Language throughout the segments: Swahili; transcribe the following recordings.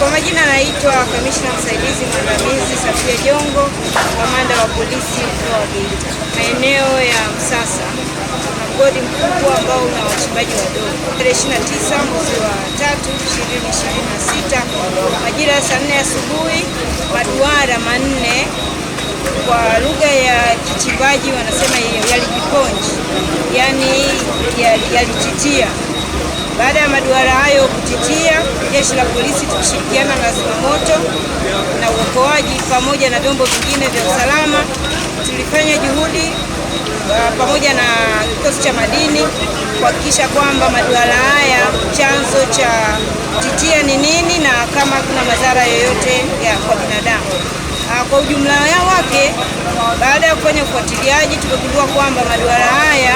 Kwa majina naitwa Kamishna Msaidizi Mwandamizi Safia Jongo, kamanda wa polisi mkoa wa Geita. Maeneo ya Msasa na mgodi mkubwa ambao una wachimbaji wadogo. Tarehe 29 mwezi wa 3 2026 majira ya saa 4 asubuhi, maduara manne kwa lugha ya kichimbaji wanasema yalijiponji, yani yalititia. Baada ya maduara hayo kutitia, jeshi la polisi tukishirikiana na zimamoto na uokoaji pamoja na vyombo vingine vya usalama tulifanya juhudi pamoja na kikosi cha madini kuhakikisha kwamba maduara haya chanzo cha titia ni nini na kama kuna madhara yoyote kwa binadamu. Kwa ujumla wake, baada ya kufanya ufuatiliaji tumegundua kwamba maduara haya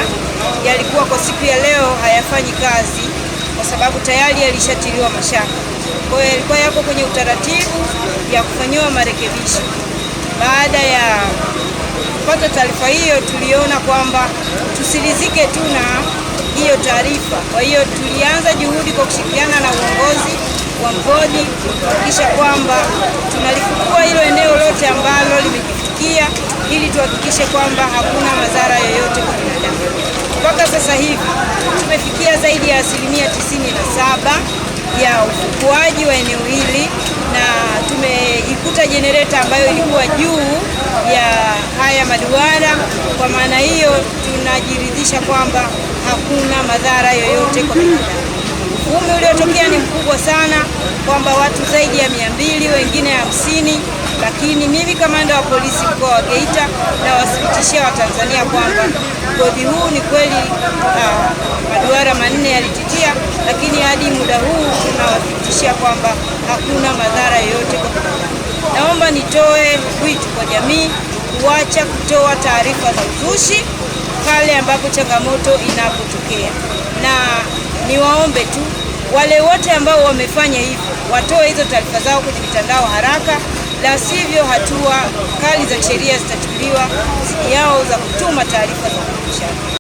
yalikuwa kwa siku ya leo hayafanyi kazi kwa sababu tayari yalishatiliwa mashaka. Kwa hiyo yalikuwa yako kwenye utaratibu ya kufanyiwa marekebisho. Baada ya kupata taarifa hiyo, tuliona kwamba tusilizike tu na hiyo taarifa. Kwa hiyo tulianza juhudi kwa kushirikiana na uongozi wa mgodi kuhakikisha kwamba tunalifukua hilo eneo lote ambalo limejifikia ili tuhakikishe kwamba hakuna madhara yoyote kwa binadamu. Mpaka sasa hivi tumefikia zaidi ya 97% ya ufukuaji wa eneo hili na tumeikuta jenereta ambayo ilikuwa juu ya haya maduara. Kwa maana hiyo tunajiridhisha kwamba hakuna madhara yoyote kwa binadamu. Uvumi uliotokea ni mkubwa sana kwamba watu zaidi ya 200, wengine 50, lakini mimi kamanda wa polisi mkoa wa Geita nawathibitishia Watanzania kwamba mgodi huu ni kweli maduara manne yalititia, lakini hadi muda huu tunawathibitishia kwamba hakuna madhara yoyote kwa binadamu. Naomba nitoe wito kwa jamii kuacha kutoa taarifa za uzushi pale ambapo changamoto inapotokea, na niwaombe tu wale wote ambao wamefanya hivyo watoe hizo taarifa zao kwenye mitandao haraka, la sivyo hatua kali za sheria zitachukuliwa dhidi yao za kutuma taarifa za uzushi.